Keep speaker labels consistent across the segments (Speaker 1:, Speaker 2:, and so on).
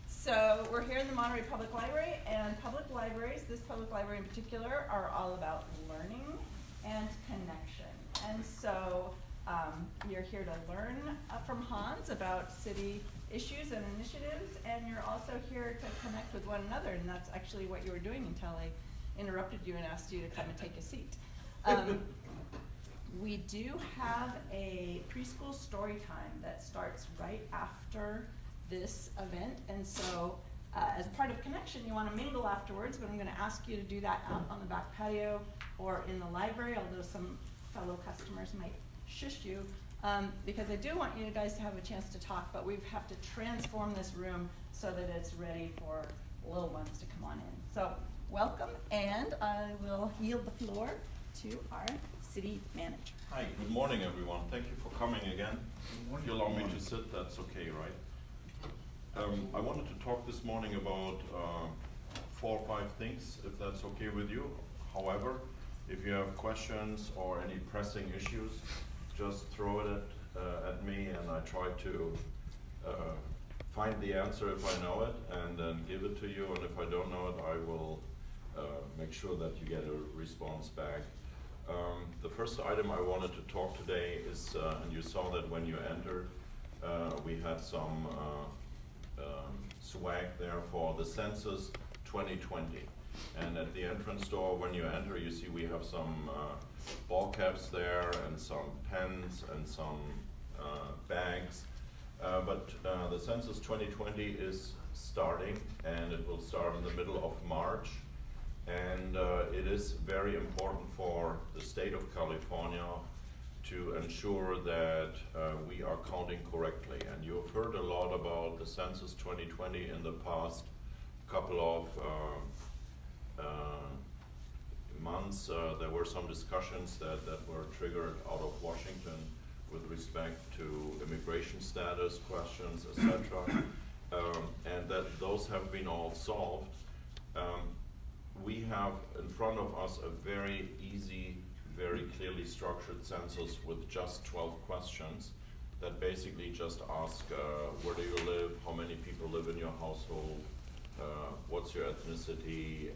Speaker 1: So we're here in the Monterey Public Library, and public libraries, this public library in particular, are all about learning and connection. And so you're here to learn from Hans about city issues and initiatives, and you're also here to connect with one another, and that's actually what you were doing until I interrupted you and asked you to come and take a seat. We do have a preschool story time that starts right after this event, and so as part of connection you want to mingle afterwards, but I'm going to ask you to do that out on the back patio or in the library, although some fellow customers might shush you, because I do want you guys to have a chance to talk, but we have to transform this room so that it's ready for little ones to come on in. So welcome, and I will yield the floor to our city manager.
Speaker 2: Hi, good morning everyone. Thank you for coming again. If you allow me to sit, that's okay, right? I wanted to talk this morning about 4 or 5 things, if that's okay with you. However, if you have questions or any pressing issues, just throw it at me, and I try to find the answer if I know it, and then give it to you, and if I don't know it, I will make sure that you get a response back. The first item I wanted to talk today is, and you saw that when you entered, we had some swag there for the census 2020. And at the entrance door, when you enter, you see we have some ball caps there, and some pens, and some bags. But the census 2020 is starting, and it will start in the middle of March. And it is very important for the state of California to ensure that we are counting correctly. And you've heard a lot about the Census 2020 in the past couple of months. There were some discussions that were triggered out of Washington with respect to immigration status questions, etc. And that those have been all solved. We have in front of us a very easy, very clearly structured census with just 12 questions that basically just ask where do you live, how many people live in your household, what's your ethnicity,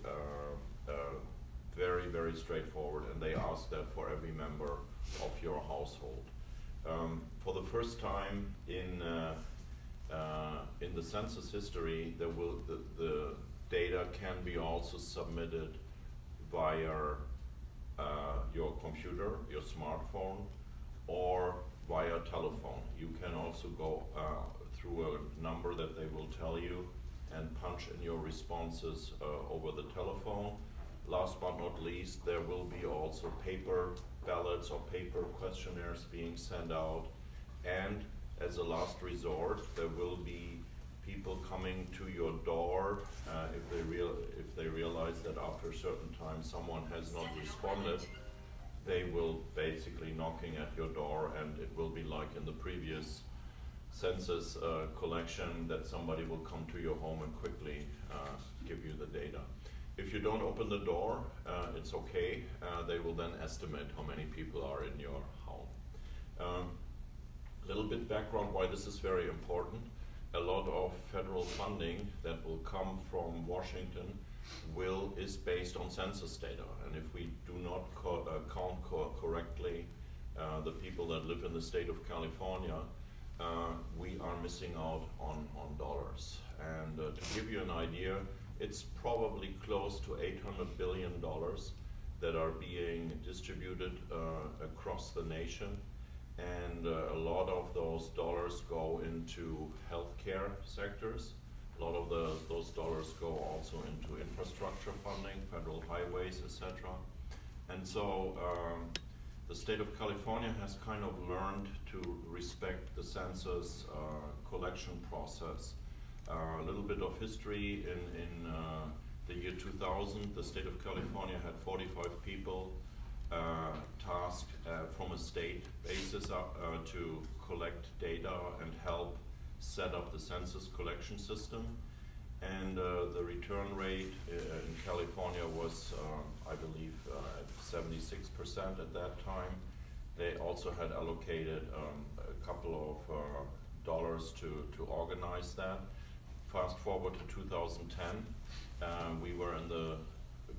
Speaker 2: very, very straightforward, and they ask that for every member of your household. For the first time in the census history, the data can be also submitted via your computer, your smartphone, or via telephone. You can also go through a number that they will tell you and punch in your responses over the telephone. Last but not least, there will be also paper ballots or paper questionnaires being sent out. And as a last resort, there will be people coming to your door if they realize that after a certain time someone has not responded. They will basically knocking at your door, and it will be like in the previous census collection that somebody will come to your home and quickly give you the data. If you don't open the door, it's okay. They will then estimate how many people are in your home. A little bit background why this is very important. A lot of federal funding that will come from Washington is based on census data, and if we do not count correctly the people that live in the state of California, we are missing out on dollars. And to give you an idea, it's probably close to $800 billion that are being distributed across the nation. And a lot of those dollars go into healthcare sectors. A lot of those dollars go also into infrastructure funding, federal highways, etc. And so the state of California has kind of learned to respect the census collection process. A little bit of history in the year 2000, the state of California had 45 people tasked from a state basis to collect data and help set up the census collection system. And the return rate in California was, I believe, at 76% at that time. They also had allocated a couple of dollars to organize that. Fast forward to 2010, we were in the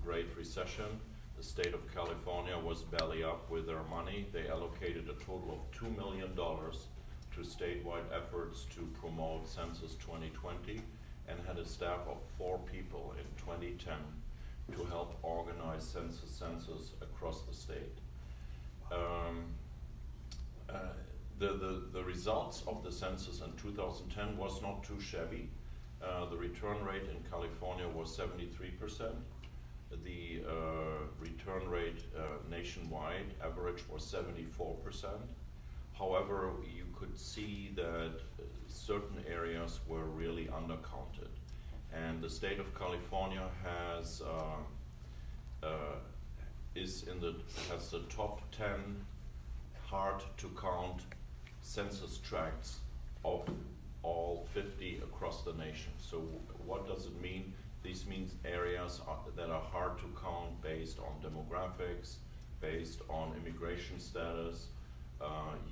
Speaker 2: Great Recession. The state of California was belly up with their money. They allocated a total of $2 million to statewide efforts to promote Census 2020 and had a staff of 4 people in 2010 to help organize census across the state. The results of the census in 2010 was not too shabby. The return rate in California was 73%. The return rate nationwide average was 74%. However, you could see that certain areas were really undercounted. And the state of California has the top 10 hard to count census tracts of all 50 across the nation. So what does it mean? This means areas that are hard to count based on demographics, based on immigration status.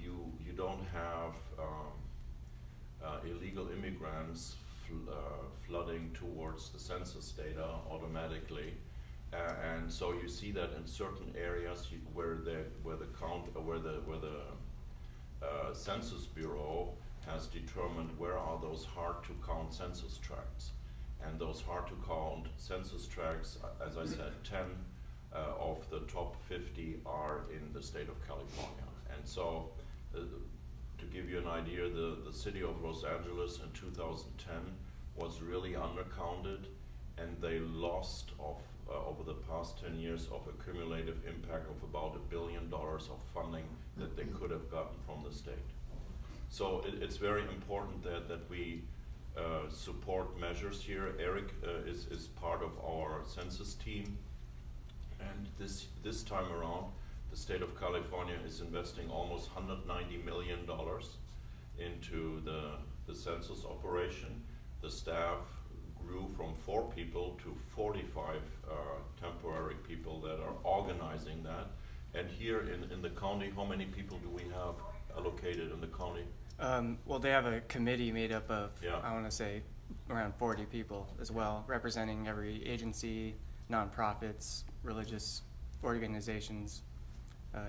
Speaker 2: You don't have illegal immigrants flooding towards the census data automatically, and so you see that in certain areas where the Census Bureau has determined where are those hard to count census tracts, and those hard to count census tracts, as I said, 10 of the top 50 are in the state of California. And so to give you an idea, the city of Los Angeles in 2010 was really undercounted, and they lost over the past 10 years of a cumulative impact of about $1 billion of funding that they could have gotten from the state. So it's very important that we support measures here. Eric is part of our census team, and this time around, the state of California is investing almost $190 million into the census operation. The staff grew from 4 people to 45 temporary people that are organizing that. And here in the county, how many people do we have allocated in the county?
Speaker 3: Well, they have a committee made up of,
Speaker 2: Yeah.
Speaker 3: I want to say, around 40 people as well, representing every agency, nonprofits, religious organizations,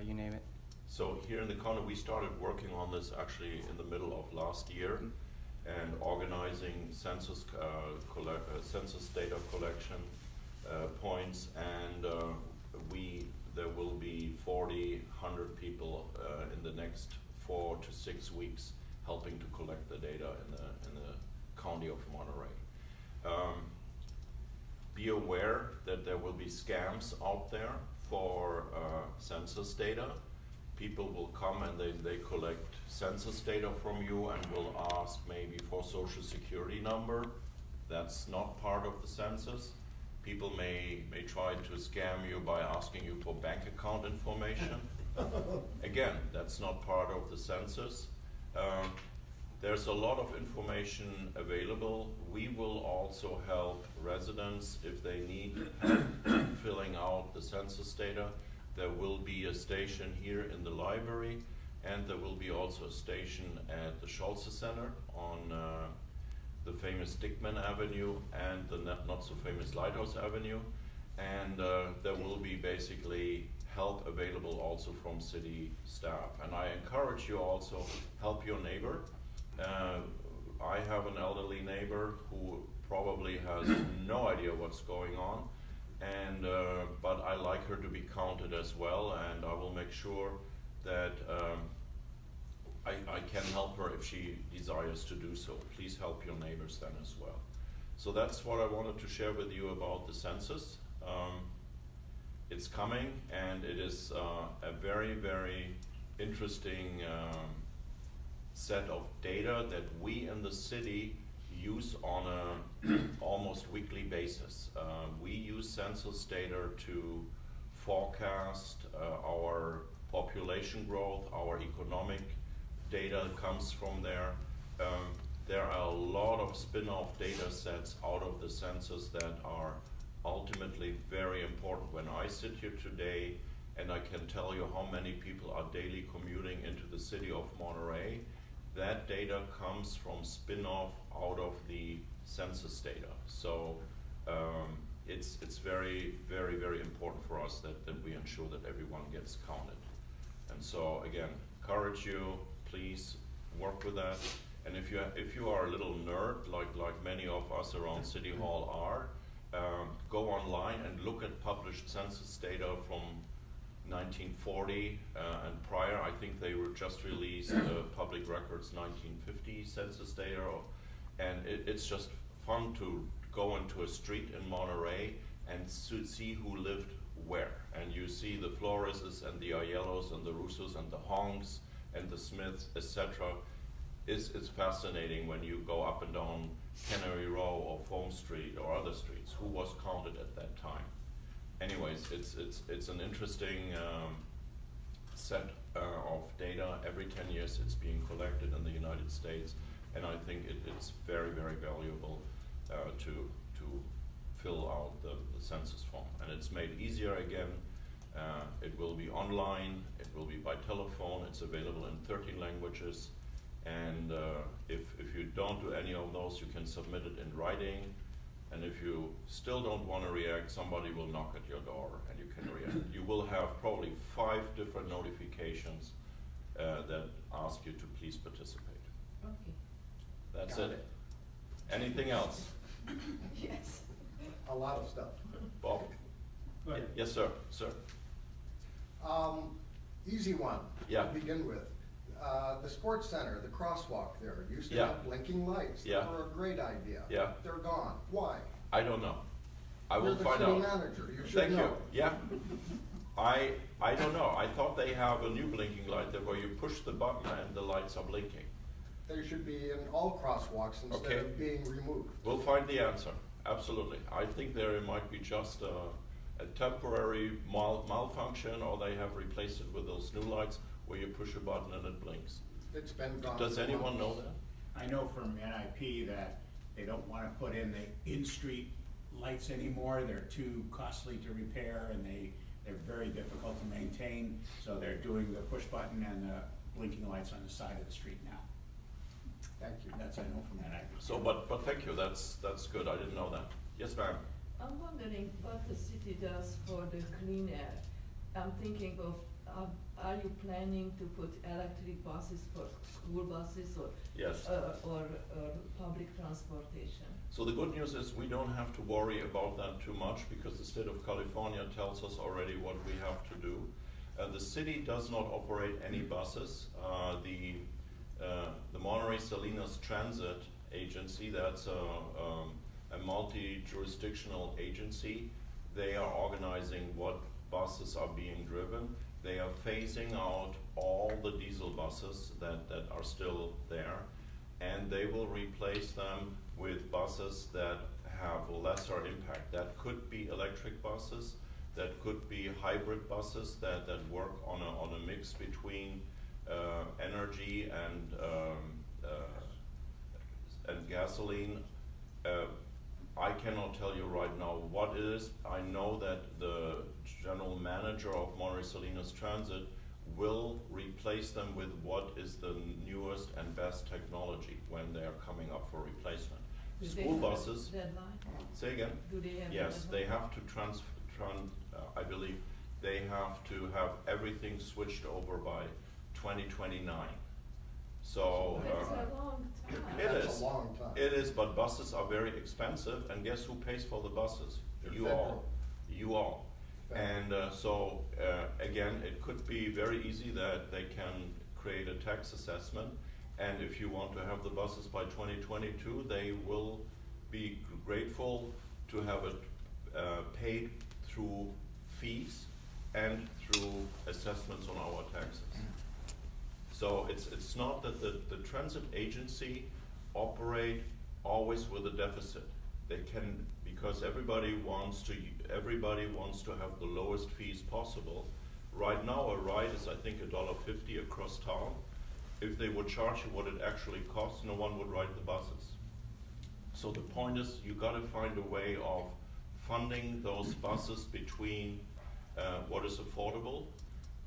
Speaker 3: you name it.
Speaker 2: So here in the county, we started working on this actually in the middle of last year, and organizing census data collection points, and there will be 100 people in the next 4 to 6 weeks helping to collect the data in the county of Monterey. Be aware that there will be scams out there for census data. People will come and they collect census data from you and will ask maybe for social security number. That's not part of the census. People may try to scam you by asking you for bank account information. Again, that's not part of the census. There's a lot of information available. We will also help residents if they need help filling out the census data. There will be a station here in the library, and there will be also a station at the Schulze Center on the famous Dickman Avenue and the not so famous Lighthouse Avenue. And there will be basically help available also from city staff. And I encourage you also, help your neighbor. I have an elderly neighbor who probably has no idea what's going on, and but I like her to be counted as well, and I will make sure that I can help her if she desires to do so. Please help your neighbors then as well. So that's what I wanted to share with you about the census. It's coming, and it is a very, very interesting set of data that we in the city use on a almost weekly basis. We use census data to forecast our population growth. Our economic data comes from there. There are a lot of spin-off data sets out of the census that are ultimately very important. When I sit here today and I can tell you how many people are daily commuting into the city of Monterey, that data comes from spin-off out of the census data. So it's very, very, very important for us that we ensure that everyone gets counted. And so again, encourage you, please work with that. And if you are a little nerd, like many of us around City Hall are, go online and look at published census data from 1940 and prior. I think they were just released public records 1950 census data, and it's just fun to go into a street in Monterey and see who lived where. And you see the Floreses and the Ayelos and the Russos and the Hongs and the Smiths, etc. It's fascinating when you go up and down Cannery Row or Foam Street or other streets, who was counted at that time. Anyways, it's an interesting set of data. Every 10 years it's being collected in the United States, and I think it's very, very valuable to fill out the census form. And it's made easier again. It will be online, it will be by telephone, it's available in 13 languages. And if you don't do any of those, you can submit it in writing. And if you still don't want to react, somebody will knock at your door and you can react. You will have probably 5 different notifications that ask you to please participate.
Speaker 4: Okay.
Speaker 2: That's
Speaker 5: Got
Speaker 2: it. Anything else?
Speaker 1: Yes.
Speaker 5: A lot of stuff.
Speaker 2: Bob?
Speaker 6: Go ahead.
Speaker 2: Yes, sir. Sir?
Speaker 5: Easy one
Speaker 2: Yeah.
Speaker 5: to begin with. The sports center, the crosswalk there, used to
Speaker 2: Yeah.
Speaker 5: have blinking lights.
Speaker 2: Yeah.
Speaker 5: They were a great idea.
Speaker 2: Yeah.
Speaker 5: They're gone. Why?
Speaker 2: I don't know. I will find
Speaker 5: You're
Speaker 2: out.
Speaker 5: the city manager. You should
Speaker 2: Thank
Speaker 5: know.
Speaker 2: you. Yeah. I don't know. I thought they have a new blinking light there where you push the button and the lights are blinking.
Speaker 5: They should be in all crosswalks instead
Speaker 2: Okay.
Speaker 5: of being removed.
Speaker 2: We'll find the answer. Absolutely. I think there might be just a temporary malfunction, or they have replaced it with those new lights where you push a button and it blinks.
Speaker 5: It's been gone.
Speaker 2: Does
Speaker 5: for
Speaker 2: anyone know
Speaker 5: months.
Speaker 2: that?
Speaker 6: I know from NIP that they don't want to put in the in-street lights anymore. They're too costly to repair, and they're very difficult to maintain. So they're doing the push button and the blinking lights on the side of the street now.
Speaker 5: Thank you.
Speaker 6: That's I know from NIP.
Speaker 2: So, but thank you. That's good. I didn't know that. Yes, ma'am.
Speaker 4: I'm wondering what the city does for the clean air. I'm thinking of, are you planning to put electric buses for school buses or
Speaker 2: Yes.
Speaker 4: or public transportation?
Speaker 2: So the good news is we don't have to worry about that too much because the state of California tells us already what we have to do. The city does not operate any buses. The Monterey Salinas Transit Agency, that's a multi-jurisdictional agency. They are organizing what buses are being driven. They are phasing out all the diesel buses that are still there, and they will replace them with buses that have lesser impact. That could be electric buses, that could be hybrid buses that work on a mix between energy and gasoline. I cannot tell you right now what it is. I know that the general manager of Monterey Salinas Transit will replace them with what is the newest and best technology when they are coming up for replacement.
Speaker 4: Do they
Speaker 2: School
Speaker 4: have a
Speaker 2: buses,
Speaker 4: deadline?
Speaker 2: say again?
Speaker 4: Do they have a
Speaker 2: Yes, they
Speaker 4: deadline?
Speaker 2: have to I believe they have to have everything switched over by 2029. So
Speaker 4: That's a long time.
Speaker 2: it
Speaker 5: That's
Speaker 2: is.
Speaker 5: a long time.
Speaker 2: It is, but buses are very expensive, and guess who pays for the buses?
Speaker 5: The
Speaker 2: You
Speaker 5: federal.
Speaker 2: all. You all. And so again, it could be very easy that they can create a tax assessment, and if you want to have the buses by 2022, they will be grateful to have it paid through fees and through assessments on our taxes. So it's not that the transit agency operate always with a deficit. They can, because everybody wants to have the lowest fees possible. Right now, a ride is I think $1.50 across town. If they would charge you what it actually costs, no one would ride the buses. So the point is, you got to find a way of funding those buses between what is affordable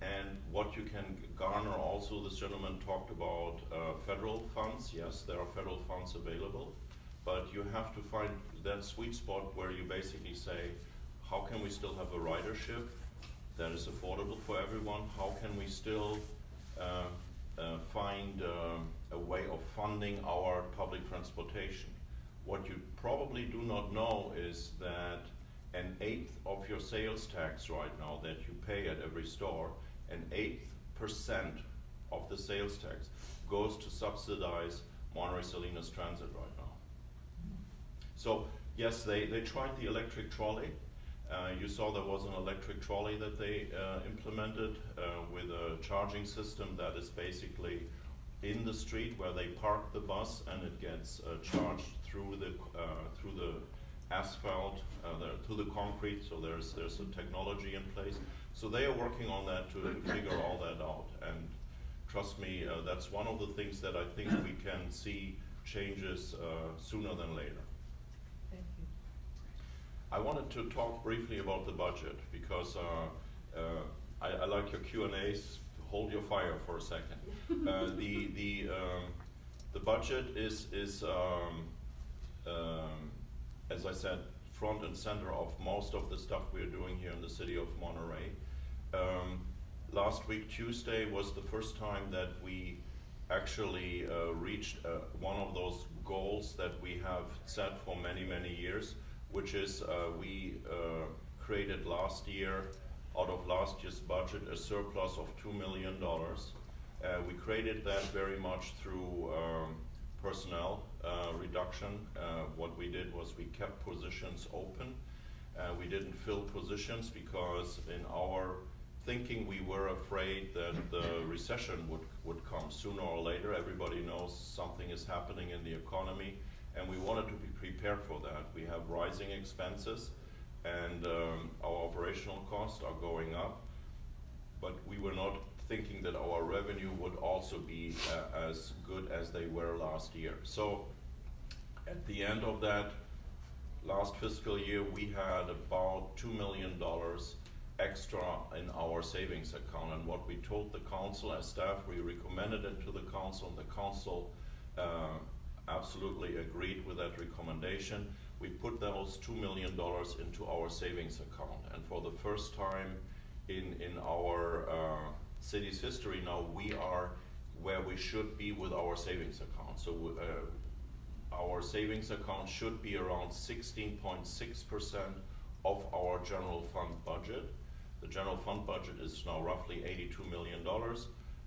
Speaker 2: and what you can garner. Also, this gentleman talked about federal funds. Yes, there are federal funds available. but you have to find that sweet spot where you basically say, how can we still have a ridership that is affordable for everyone? How can we still find a way of funding our public transportation? What you probably do not know is that 1/8 of your sales tax right now that you pay at every store, 1/8% of the sales tax goes to subsidize Monterey Salinas Transit right now. So yes, they tried the electric trolley. You saw there was an electric trolley that they implemented with a charging system that is basically in the street where they park the bus, and it gets charged through the asphalt, to the concrete. So there's a technology in place. So they are working on that to figure all that out. And trust me, that's one of the things that I think we can see changes sooner than later.
Speaker 4: Thank you.
Speaker 2: I wanted to talk briefly about the budget because I like your Q&As. Hold your fire for a second. The budget is as I said, front and center of most of the stuff we're doing here in the city of Monterey. Last week, Tuesday, was the first time that we actually reached one of those goals that we have set for many, many years, which is we created last year, out of last year's budget, a surplus of $2 million. We created that very much through personnel reduction. What we did was we kept positions open. We didn't fill positions because in our thinking we were afraid that the recession would come sooner or later. Everybody knows something is happening in the economy, and we wanted to be prepared for that. We have rising expenses, and our operational costs are going up, but we were not thinking that our revenue would also be as good as they were last year. So at the end of that last fiscal year, we had about $2 million extra in our savings account. And what we told the council as staff, we recommended it to the council, and the council absolutely agreed with that recommendation. We put those $2 million into our savings account. And for the first time in our city's history now, we are where we should be with our savings account. So our savings account should be around 16.6% of our general fund budget. The general fund budget is now roughly $82 million.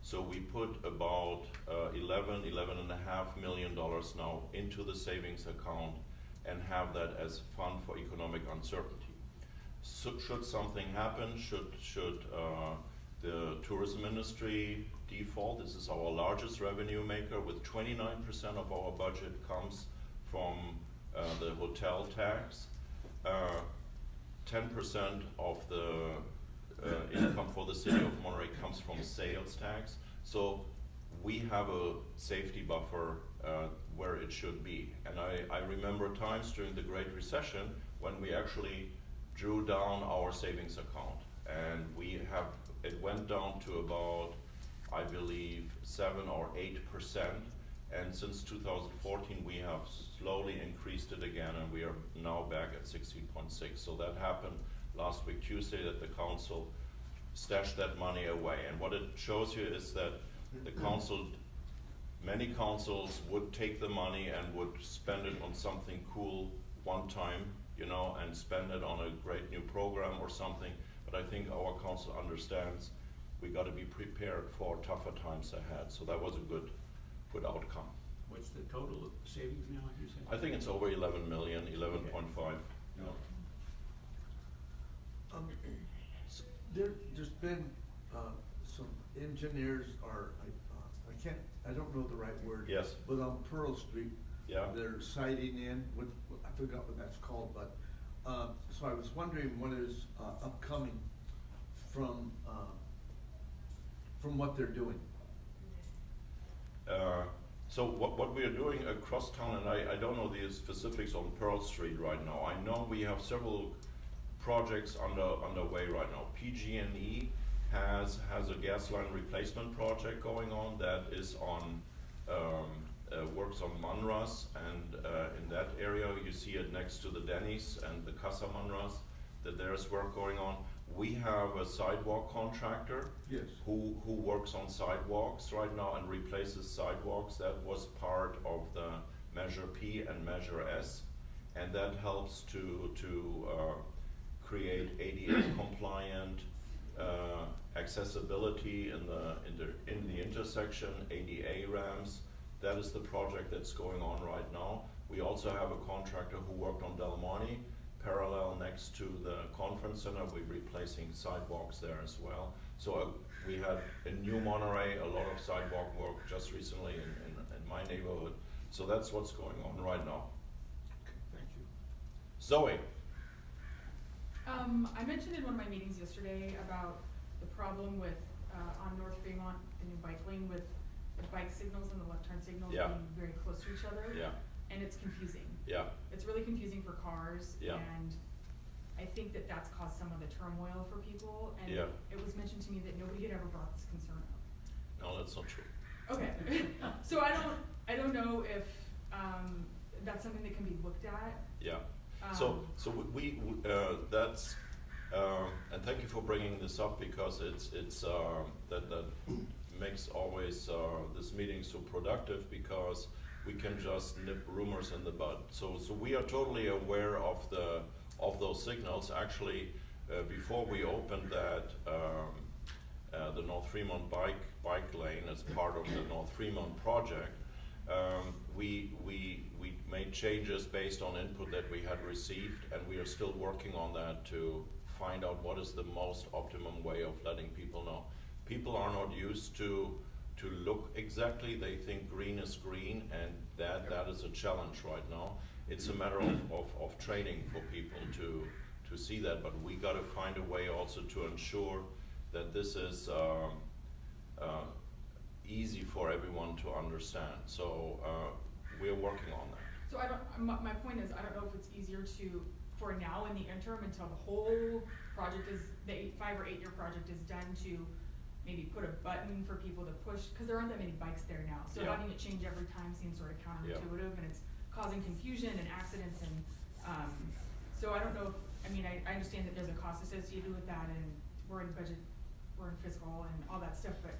Speaker 2: So we put about $11.5 million now into the savings account and have that as fund for economic uncertainty. So should something happen, should the tourism industry default, this is our largest revenue maker, with 29% of our budget comes from the hotel tax, 10% of the income for the city of Monterey comes from sales tax. So we have a safety buffer where it should be. And I remember times during the Great Recession when we actually drew down our savings account, and it went down to about, I believe, 7 or 8%. And since 2014, we have slowly increased it again, and we are now back at 16.6. So that happened last week, Tuesday, that the council stashed that money away. And what it shows you is that the council, many councils would take the money and would spend it on something cool one time, and spend it on a great new program or something. But I think our council understands we got to be prepared for tougher times ahead. So that was a good outcome.
Speaker 6: What's the total savings now, you said?
Speaker 2: I think it's over 11 million, 11.5.
Speaker 6: No.
Speaker 7: There's been some engineers, or I don't know the right word.
Speaker 2: Yes.
Speaker 7: But on Pearl Street,
Speaker 2: Yeah.
Speaker 7: they're sighting in, I forgot what that's called, but, so I was wondering what is upcoming from what they're doing.
Speaker 2: So what we are doing across town, and I don't know the specifics on Pearl Street right now. I know we have several projects underway right now. PG&E has a gas line replacement project going on that is on works on Manras, and in that area you see it next to the Denny's and the Casa Manras, that there's work going on. We have a sidewalk contractor
Speaker 7: Yes.
Speaker 2: who works on sidewalks right now and replaces sidewalks. That was part of the Measure P and Measure S, and that helps to create ADA compliant accessibility in the intersection, ADA ramps. That is the project that's going on right now. We also have a contractor who worked on Del Monte, parallel next to the conference center. We're replacing sidewalks there as well. So we had in New Monterey a lot of sidewalk work just recently in my neighborhood. So that's what's going on right now.
Speaker 7: Okay, thank you.
Speaker 2: Zoe.
Speaker 8: I mentioned in one of my meetings yesterday about the problem with, on North Fremont, the new bike lane with the bike signals and the left turn signals
Speaker 2: Yeah.
Speaker 8: being very close to each other.
Speaker 2: Yeah.
Speaker 8: And it's confusing.
Speaker 2: Yeah.
Speaker 8: It's really confusing for cars.
Speaker 2: Yeah.
Speaker 8: And I think that that's caused some of the turmoil for people. And
Speaker 2: Yeah.
Speaker 8: it was mentioned to me that nobody had ever brought this concern up.
Speaker 2: No, that's not true.
Speaker 8: Okay. So I don't know if, that's something that can be looked at.
Speaker 2: Yeah. So we that's and thank you for bringing this up, because it's that makes always this meeting so productive, because we can just nip rumors in the bud. So we are totally aware of those signals. Actually, before we opened that the North Fremont bike lane as part of the North Fremont project, we made changes based on input that we had received, and we are still working on that to find out what is the most optimum way of letting people know. People are not used to look exactly. They think green is green, and that is a challenge right now. It's a matter of training for people to see that, but we got to find a way also to ensure that this is easy for everyone to understand. So we're working on that.
Speaker 8: So my point is, I don't know if it's easier to, for now in the interim until the whole project is, the 5 or 8 year project is done, to maybe put a button for people to push, because there aren't that many bikes there now. So
Speaker 2: Yeah.
Speaker 8: having it change every time seems sort of counterintuitive, and it's causing confusion and accidents, and so I don't know if, I understand that there's a cost associated with that, and we're in budget, we're in fiscal and all that stuff, but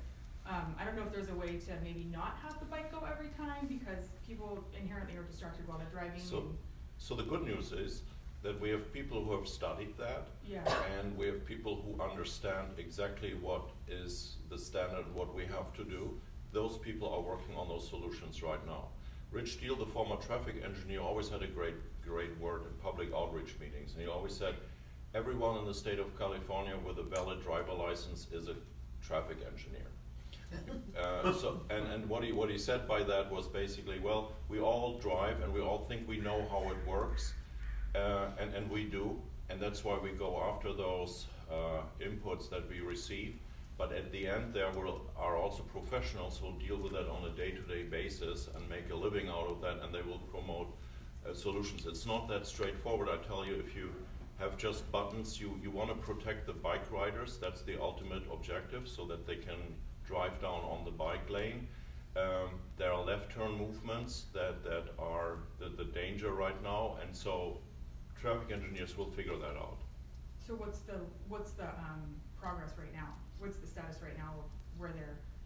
Speaker 8: I don't know if there's a way to maybe not have the bike go every time, because people inherently are distracted while they're driving.
Speaker 2: So the good news is that we have people who have studied that,
Speaker 8: Yeah.
Speaker 2: and we have people who understand exactly what is the standard, what we have to do. Those people are working on those solutions right now. Rich Steele, the former traffic engineer, always had a great word in public outreach meetings, and he always said, everyone in the state of California with a valid driver license is a traffic engineer. And what he said by that was basically, well, we all drive and we all think we know how it works, and we do, and that's why we go after those inputs that we receive. But at the end, there are also professionals who deal with that on a day-to-day basis and make a living out of that, and they will promote solutions. It's not that straightforward. I tell you, if you have just buttons, you want to protect the bike riders. That's the ultimate objective, so that they can drive down on the bike lane. There are left turn movements that are the danger right now, and so traffic engineers will figure that out.
Speaker 8: So what's the progress right now? What's the status right now of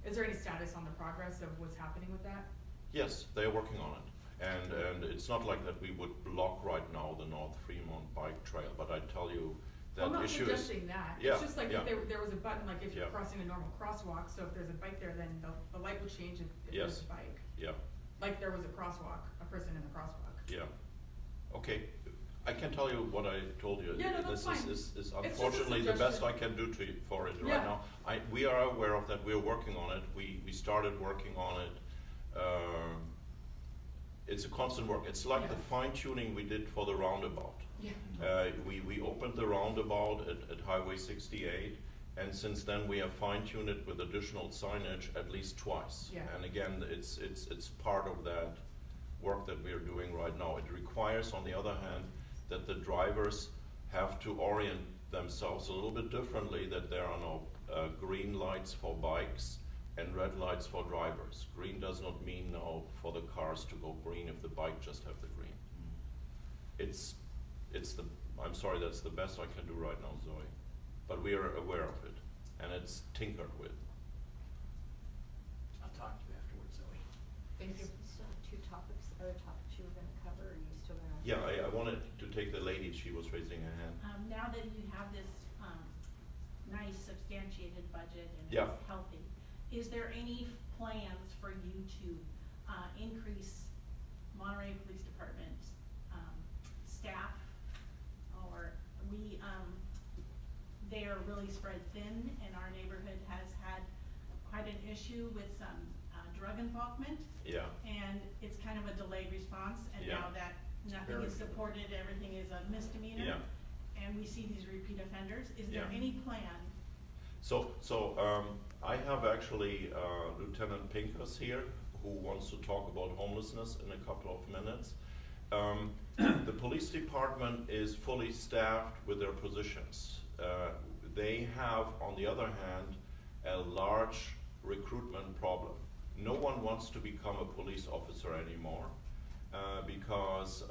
Speaker 8: is there any status on the progress of what's happening with that?
Speaker 2: Yes, they're working on it. And it's not like that we would block right now the North Fremont bike trail, but I tell you that issue is.
Speaker 8: I'm not suggesting that.
Speaker 2: Yeah,
Speaker 8: it's just like
Speaker 2: yeah.
Speaker 8: if there was a button, like if you're
Speaker 2: Yeah.
Speaker 8: crossing a normal crosswalk, so if there's a bike there, then the light would change if
Speaker 2: Yes.
Speaker 8: there's a bike.
Speaker 2: Yeah,
Speaker 8: Like there was a crosswalk, a person in the crosswalk.
Speaker 2: yeah. Okay, I can tell you what I told you.
Speaker 8: Yeah, no, that's
Speaker 2: This
Speaker 8: fine.
Speaker 2: is
Speaker 8: just a
Speaker 2: unfortunately the best I
Speaker 8: suggestion.
Speaker 2: can do for it right
Speaker 8: Yeah.
Speaker 2: now. We are aware of that. We're working on it. We started working on it. It's a constant work. It's like
Speaker 8: Yeah.
Speaker 2: the fine tuning we did for the roundabout.
Speaker 8: Yeah.
Speaker 2: We opened the roundabout at Highway 68, and since then we have fine-tuned it with additional signage at least twice.
Speaker 8: Yeah.
Speaker 2: And again, it's part of that work that we are doing right now. It requires, on the other hand, that the drivers have to orient themselves a little bit differently, that there are no green lights for bikes and red lights for drivers. Green does not mean now for the cars to go green if the bike just have the green. I'm sorry, that's the best I can do right now, Zoe. But we are aware of it, and it's tinkered with.
Speaker 6: I'll talk to you afterwards, Zoe.
Speaker 8: Thank you.
Speaker 9: So other topics you were gonna cover, or are you still gonna?
Speaker 2: Yeah, I wanted to take the lady, she was raising her hand.
Speaker 10: Now that you have this, nice substantiated budget and
Speaker 2: Yeah.
Speaker 10: it's healthy, is there any plans for you to, increase Monterey Police Department, staff? Or they are really spread thin, and our neighborhood has had quite an issue with some, drug involvement.
Speaker 2: Yeah.
Speaker 10: And it's kind of a delayed response, and
Speaker 2: Yeah.
Speaker 10: now that nothing
Speaker 6: Very
Speaker 10: is
Speaker 6: good.
Speaker 10: supported, everything is a misdemeanor.
Speaker 2: Yeah.
Speaker 10: And we see these repeat offenders, is there
Speaker 2: Yeah.
Speaker 10: any plan?
Speaker 2: So I have actually Lieutenant Pinkas here, who wants to talk about homelessness in a couple of minutes. The police department is fully staffed with their positions. They have, on the other hand, a large recruitment problem. No one wants to become a police officer anymore because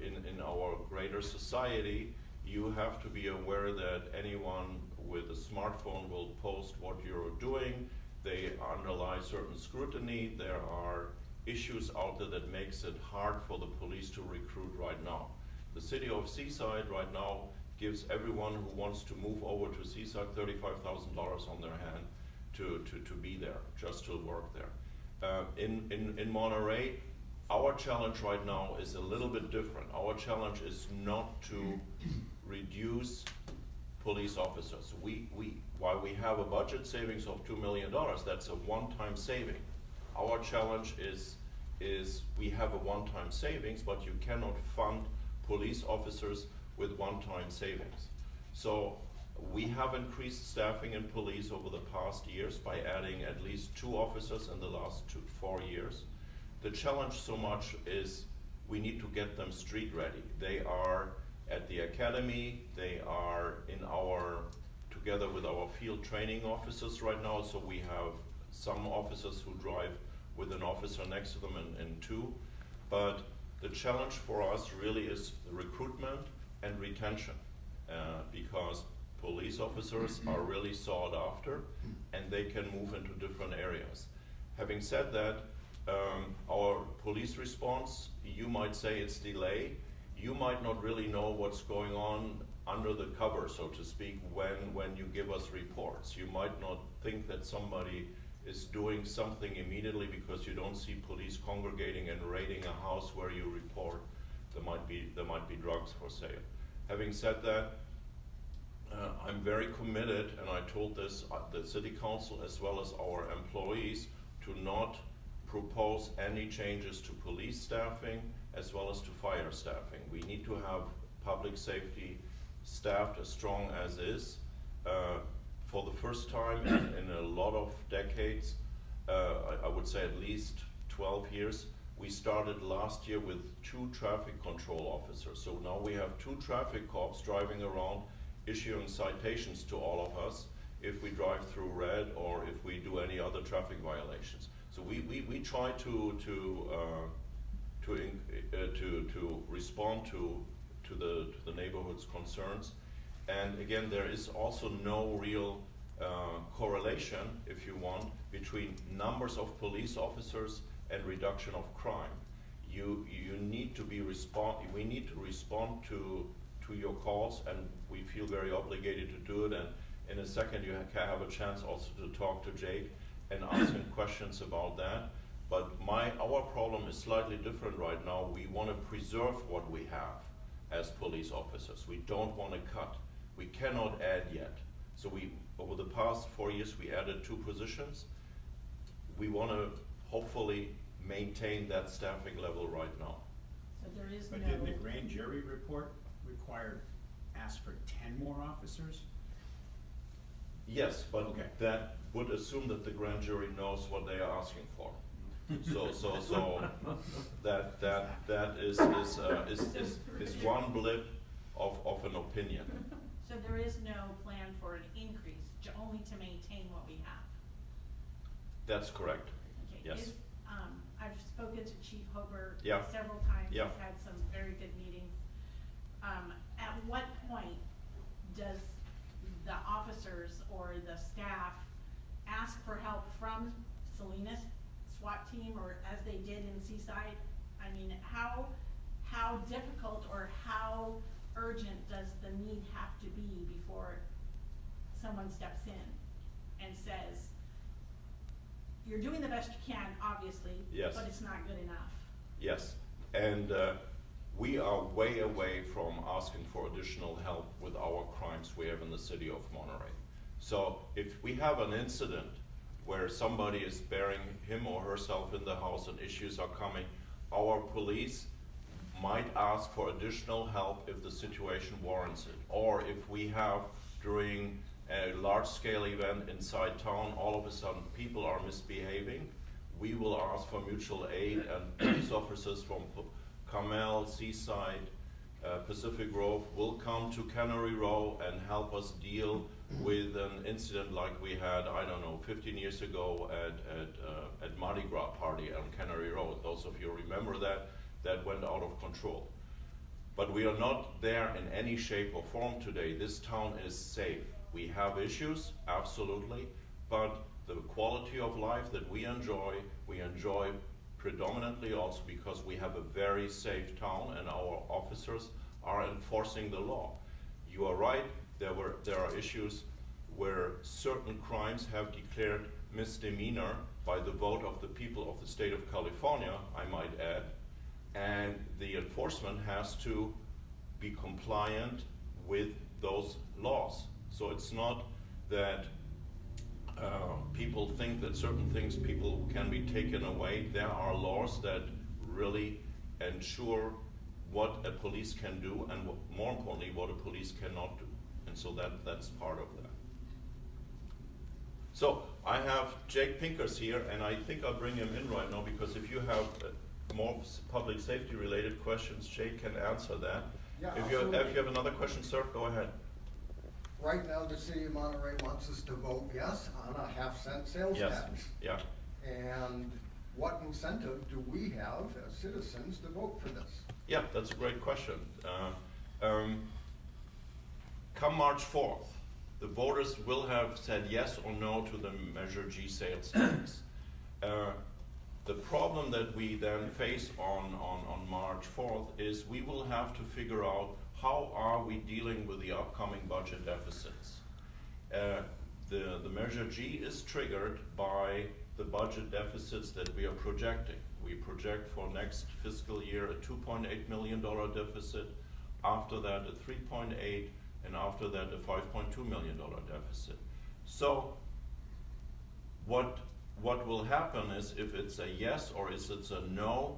Speaker 2: in our greater society, you have to be aware that anyone with a smartphone will post what you're doing. They underlie certain scrutiny. There are issues out there that makes it hard for the police to recruit right now. The city of Seaside right now gives everyone who wants to move over to Seaside $35,000 on their hand to be there, just to work there. In Monterey, our challenge right now is a little bit different. Our challenge is not to reduce police officers. While we have a budget savings of $2 million, that's a one-time saving. Our challenge is we have a one-time savings, but you cannot fund police officers with one-time savings. So we have increased staffing in police over the past years by adding at least 2 officers in the last 4 years. The challenge so much is we need to get them street ready. They are at the academy, they are together with our field training officers right now, so we have some officers who drive with an officer next to them in 2. But the challenge for us really is recruitment and retention, because police officers are really sought after and they can move into different areas. Having said that, our police response, you might say it's delayed. You might not really know what's going on under the cover, so to speak, when you give us reports. You might not think that somebody is doing something immediately because you don't see police congregating and raiding a house where you report there might be drugs for sale. Having said that, I'm very committed, and I told this the city council as well as our employees, to not propose any changes to police staffing as well as to fire staffing. We need to have public safety staffed as strong as is. For the first time in a lot of decades, I would say at least 12 years, we started last year with 2 traffic control officers. So now we have 2 traffic cops driving around issuing citations to all of us if we drive through red or if we do any other traffic violations. So we try to respond to the neighborhood's concerns. And again, there is also no real correlation, if you want, between numbers of police officers and reduction of crime. You need to be we need to respond to your calls, and we feel very obligated to do it. And in a second, you have a chance also to talk to Jake and ask him questions about that. But our problem is slightly different right now. We want to preserve what we have as police officers. We don't want to cut. We cannot add yet. So over the past 4 years, we added 2 positions. We want to hopefully maintain that staffing level right now.
Speaker 10: So there is
Speaker 6: But
Speaker 10: no.
Speaker 6: didn't the grand jury report ask for 10 more officers?
Speaker 2: Yes, but
Speaker 6: Okay.
Speaker 2: that would assume that the grand jury knows what they are asking for. So that is one blip of an opinion.
Speaker 10: So there is no plan for an increase, only to maintain what we have?
Speaker 2: That's correct.
Speaker 10: Okay,
Speaker 2: Yes.
Speaker 10: I've spoken to Chief Hober
Speaker 2: Yeah.
Speaker 10: several times.
Speaker 2: Yeah.
Speaker 10: He's had some very good meetings. At what point does the officers or the staff ask for help from Salinas SWAT team, or as they did in Seaside? I mean, how difficult or how urgent does the need have to be before someone steps in and says, you're doing the best you can, obviously,
Speaker 2: Yes.
Speaker 10: but it's not good enough?
Speaker 2: Yes, and we are way away from asking for additional help with our crimes we have in the city of Monterey. So if we have an incident where somebody is burying him or herself in the house and issues are coming, our police might ask for additional help if the situation warrants it. Or if we have, during a large-scale event inside town, all of a sudden people are misbehaving, we will ask for mutual aid, and police officers from Carmel, Seaside, Pacific Grove will come to Cannery Row and help us deal with an incident like we had, I don't know, 15 years ago at Mardi Gras party on Cannery Road. Those of you remember that went out of control. But we are not there in any shape or form today. This town is safe. We have issues, absolutely, but the quality of life that we enjoy predominantly also because we have a very safe town and our officers are enforcing the law. You are right, there are issues where certain crimes have declared misdemeanor by the vote of the people of the state of California, I might add, and the enforcement has to be compliant with those laws. So it's not that people think that certain things people can be taken away. There are laws that really ensure what a police can do and more importantly what a police cannot do. And so that's part of that. So I have Jake Pinkas here, and I think I'll bring him in right now because if you have more public safety related questions, Jake can answer that.
Speaker 5: Yeah,
Speaker 2: if you
Speaker 5: absolutely.
Speaker 2: have another question, sir, go ahead.
Speaker 5: Right now, the city of Monterey wants us to vote yes on a half-cent sales
Speaker 2: Yes.
Speaker 5: tax.
Speaker 2: Yeah.
Speaker 5: And what incentive do we have as citizens to vote for this?
Speaker 2: Yeah, that's a great question. Come March 4th, the voters will have said yes or no to the Measure G sales tax. The problem that we then face on March 4th is we will have to figure out how are we dealing with the upcoming budget deficits. The Measure G is triggered by the budget deficits that we are projecting. We project for next fiscal year a $2.8 million deficit, after that a 3.8, and after that a $5.2 million deficit. So what will happen is if it's a yes or if it's a no,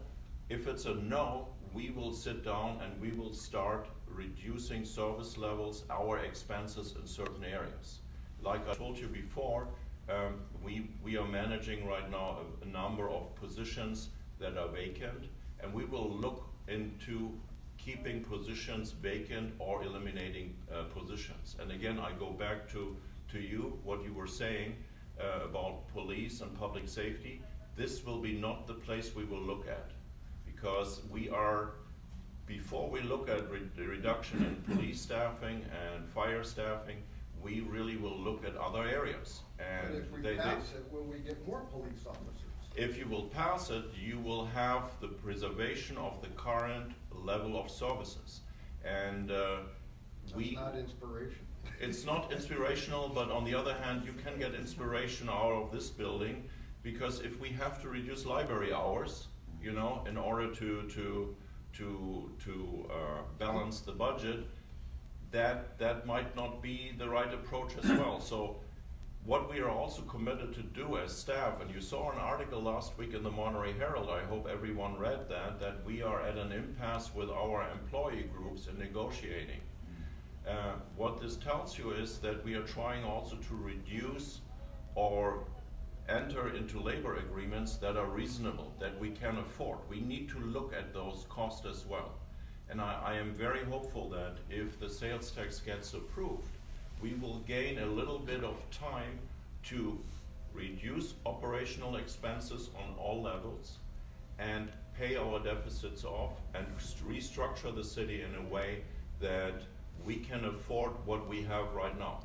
Speaker 2: if it's a no, we will sit down and we will start reducing service levels, our expenses in certain areas. Like I told you before, we are managing right now a number of positions that are vacant, and we will look into keeping positions vacant or eliminating positions. And again, I go back to you, what you were saying about police and public safety. This will be not the place we will look at, because we are, before we look at the reduction in police staffing and fire staffing, we really will look at other areas. And
Speaker 5: And if we pass it, will we get more police officers?
Speaker 2: if you will pass it, you will have the preservation of the current level of services. And
Speaker 5: That's not inspiration.
Speaker 2: it's not inspirational, but on the other hand, you can get inspiration out of this building, because if we have to reduce library hours, you know, in order to balance the budget, that might not be the right approach as well. So what we are also committed to do as staff, and you saw an article last week in the Monterey Herald, I hope everyone read that we are at an impasse with our employee groups in negotiating. What this tells you is that we are trying also to reduce or enter into labor agreements that are reasonable, that we can afford. We need to look at those costs as well. And I am very hopeful that if the sales tax gets approved, we will gain a little bit of time to reduce operational expenses on all levels, and pay our deficits off, and restructure the city in a way that we can afford what we have right now.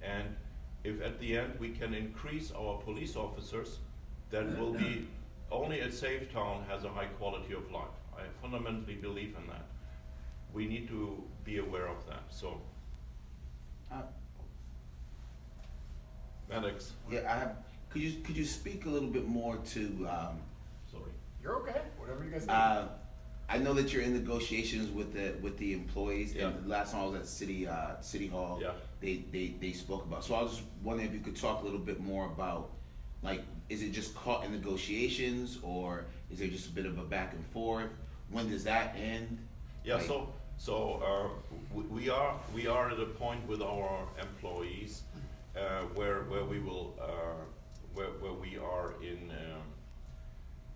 Speaker 2: And if at the end we can increase our police officers, that will be, only a safe town has a high quality of life. I fundamentally believe in that. We need to be aware of that, so. Maddox.
Speaker 11: Yeah, I have, could you speak a little bit more to,
Speaker 2: Sorry.
Speaker 12: You're okay, whatever you guys need.
Speaker 11: I know that you're in negotiations with the employees,
Speaker 2: Yeah.
Speaker 11: and the last time I was at City Hall,
Speaker 2: Yeah.
Speaker 11: they spoke about, so I was just wondering if you could talk a little bit more about, like, is it just caught in negotiations, or is there just a bit of a back and forth? When does that end?
Speaker 2: Yeah,
Speaker 11: Like-
Speaker 2: we are at a point with our employees where we will where we are in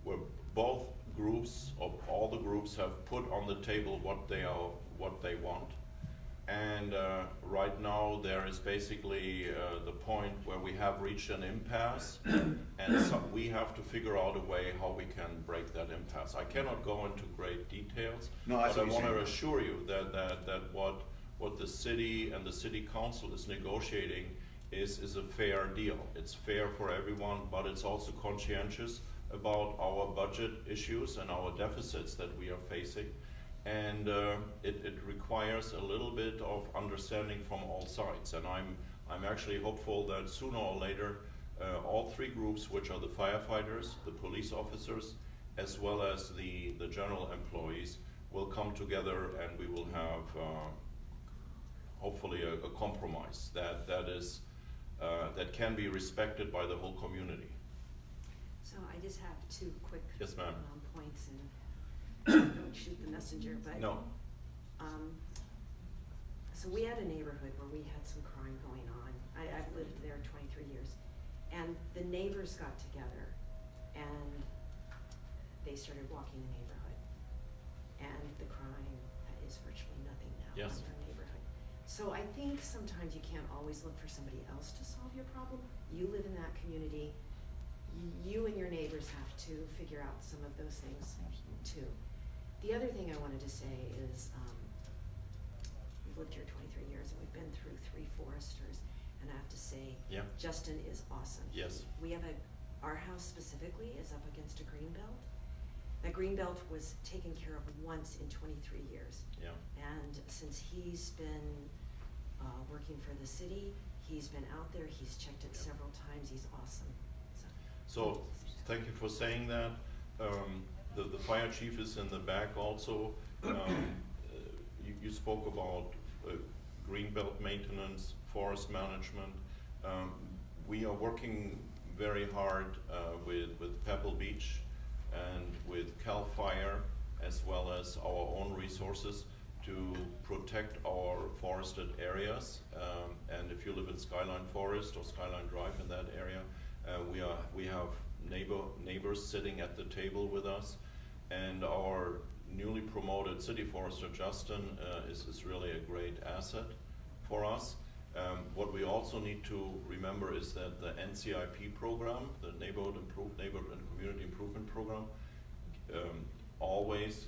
Speaker 2: where both groups, of all the groups, have put on the table what they want, and right now there is basically the point where we have reached an impasse, and so we have to figure out a way how we can break that impasse. I cannot go into great details,
Speaker 11: No,
Speaker 2: but
Speaker 11: that's
Speaker 2: I
Speaker 11: what you're
Speaker 2: want to
Speaker 11: saying.
Speaker 2: assure you that what the city and the city council is negotiating is a fair deal. It's fair for everyone, but it's also conscientious about our budget issues and our deficits that we are facing. And it requires a little bit of understanding from all sides. And I'm actually hopeful that sooner or later, all three groups, which are the firefighters, the police officers, as well as the general employees, will come together, and we will have hopefully a compromise that is that can be respected by the whole community.
Speaker 13: So I just have two quick
Speaker 2: Yes, ma'am.
Speaker 13: points, and don't shoot the messenger, but
Speaker 2: No.
Speaker 13: So we had a neighborhood where we had some crime going on. I've lived there 23 years, and the neighbors got together and they started walking the neighborhood, and the crime is virtually nothing now
Speaker 2: Yes.
Speaker 13: in our neighborhood. So I think sometimes you can't always look for somebody else to solve your problem. You live in that community. You and your neighbors have to figure out some of those things too. The other thing I wanted to say is, we've lived here 23 years and we've been through 3 foresters, and I have to say,
Speaker 2: Yeah.
Speaker 13: Justin is awesome.
Speaker 2: Yes.
Speaker 13: We have our house specifically is up against a green belt. That green belt was taken care of once in 23 years.
Speaker 2: Yeah.
Speaker 13: And since he's been working for the city, he's been out there, he's checked it
Speaker 2: Yeah.
Speaker 13: several times, he's awesome.
Speaker 2: So, thank you for saying that. The fire chief is in the back also. You spoke about greenbelt maintenance, forest management. We are working very hard with Pebble Beach and with CAL FIRE, as well as our own resources, to protect our forested areas. And if you live in Skyline Forest or Skyline Drive in that area, we have neighbors sitting at the table with us, and our newly promoted city forester Justin is really a great asset for us. What we also need to remember is that the NCIP program, the Neighborhood and Community Improvement Program, always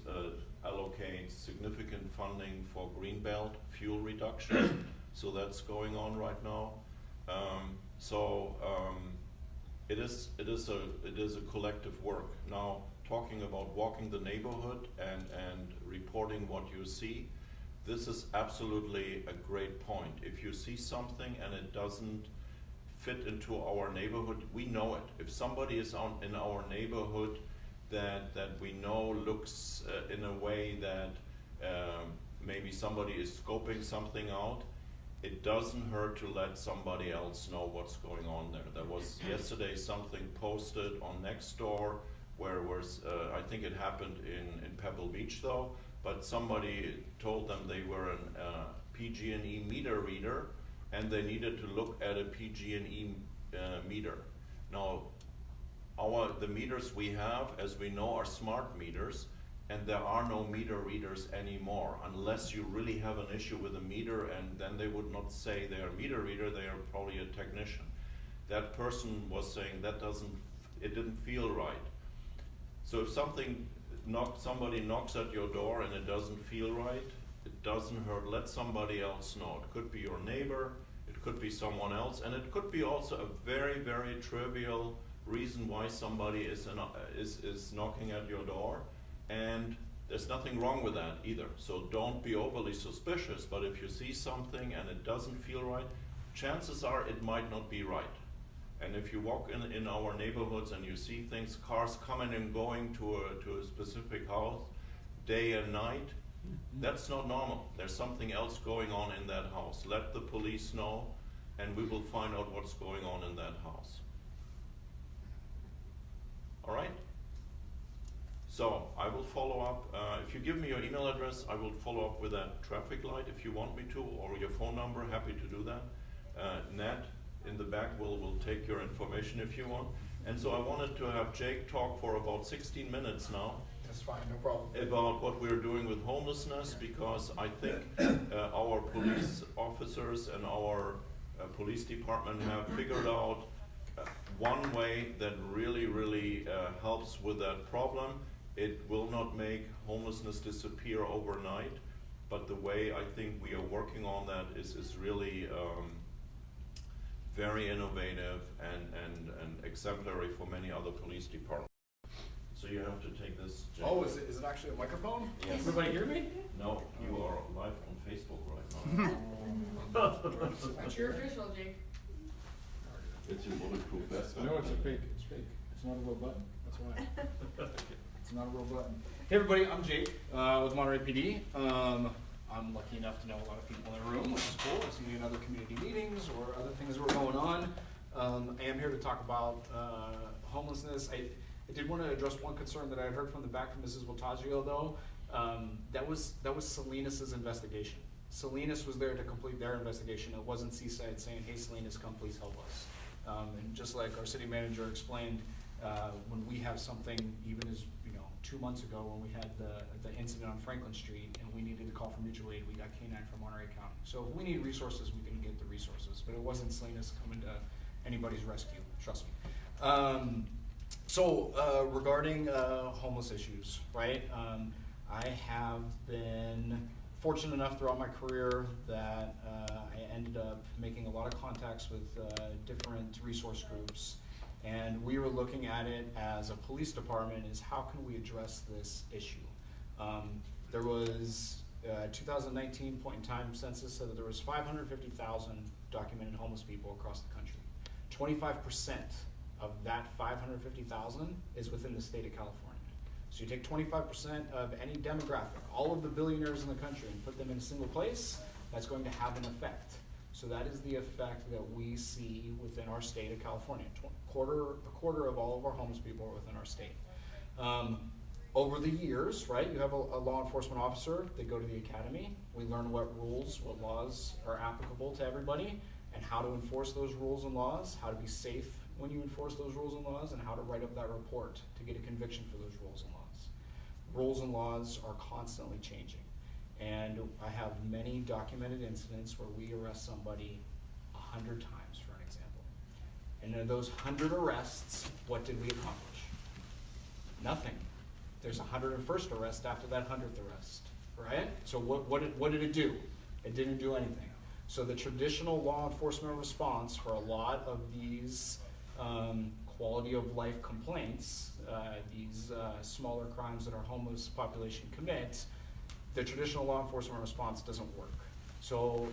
Speaker 2: allocates significant funding for greenbelt fuel reduction. So that's going on right now. It is a collective work. Now, talking about walking the neighborhood and reporting what you see, this is absolutely a great point. If you see something and it doesn't fit into our neighborhood, we know it. If somebody is in our neighborhood that we know looks in a way that maybe somebody is scoping something out, it doesn't hurt to let somebody else know what's going on there. There was yesterday something posted on Nextdoor where I think it happened in Pebble Beach though, but somebody told them they were an PG&E meter reader and they needed to look at a PG&E meter. Now, the meters we have, as we know, are smart meters, and there are no meter readers anymore, unless you really have an issue with a meter, and then they would not say they are a meter reader, they are probably a technician. that person was saying it didn't feel right. So if somebody knocks at your door and it doesn't feel right, it doesn't hurt, let somebody else know. It could be your neighbor, it could be someone else, and it could be also a very, very trivial reason why somebody is knocking at your door, and there's nothing wrong with that either. So don't be overly suspicious, but if you see something and it doesn't feel right, chances are it might not be right. And if you walk in our neighborhoods and you see things, cars coming and going to a specific house, day and night, that's not normal. There's something else going on in that house. Let the police know, and we will find out what's going on in that house. All right? So I will follow up. If you give me your email address, I will follow up with that traffic light if you want me to, or your phone number, happy to do that. Nat in the back will take your information if you want. And so I wanted to have Jake talk for about 16 minutes now.
Speaker 12: That's fine, no problem.
Speaker 2: About what we're doing with homelessness, because I think our police officers and our police department have figured out one way that really helps with that problem. It will not make homelessness disappear overnight, but the way I think we are working on that is really very innovative and exemplary for many other police departments. So you have to take this, Jake.
Speaker 12: Oh, is it actually a microphone?
Speaker 2: Yes.
Speaker 12: Everybody hear me?
Speaker 2: No, you are live on Facebook right now.
Speaker 8: That's your official, Jake.
Speaker 2: It's your bulletproof vest.
Speaker 12: No, it's a fake. It's fake. It's not a real button. That's why. It's not a real button. Hey everybody, I'm Jake with Monterey PD. I'm lucky enough to know a lot of people in the room, which is cool. I've seen you in other community meetings or other things that were going on. I am here to talk about homelessness. I did want to address one concern that I heard from the back from Mrs. Voltaggio, though. That was Salinas' investigation. Salinas was there to complete their investigation. It wasn't Seaside saying, "Hey, Salinas, come please help us." And just like our city manager explained, when we have something, even as 2 months ago when we had the incident on Franklin Street and we needed to call for mutual aid, we got K-9 from Monterey County. So if we need resources, we can get the resources, but it wasn't Salinas coming to anybody's rescue, trust me. Regarding homeless issues, right? I have been fortunate enough throughout my career that I ended up making a lot of contacts with different resource groups. And we were looking at it as a police department is how can we address this issue? There was 2019 point in time census said that there was 550,000 documented homeless people across the country. 25% of that 550,000 is within the state of California. So you take 25% of any demographic, all of the billionaires in the country, and put them in a single place, that's going to have an effect. So that is the effect that we see within our state of California. A quarter of all of our homeless people are within our state. Over the years, right, you have a law enforcement officer, they go to the academy, we learn what rules, what laws are applicable to everybody, and how to enforce those rules and laws, how to be safe when you enforce those rules and laws, and how to write up that report to get a conviction for those rules and laws. Rules and laws are constantly changing. And I have many documented incidents where we arrest somebody 100 times, for an example. And in those 100 arrests, what did we accomplish? Nothing. There's a 101st arrest after that 100th arrest, right? So what did it do? It didn't do anything. So the traditional law enforcement response for a lot of these quality of life complaints, these smaller crimes that our homeless population commits, the traditional law enforcement response doesn't work. So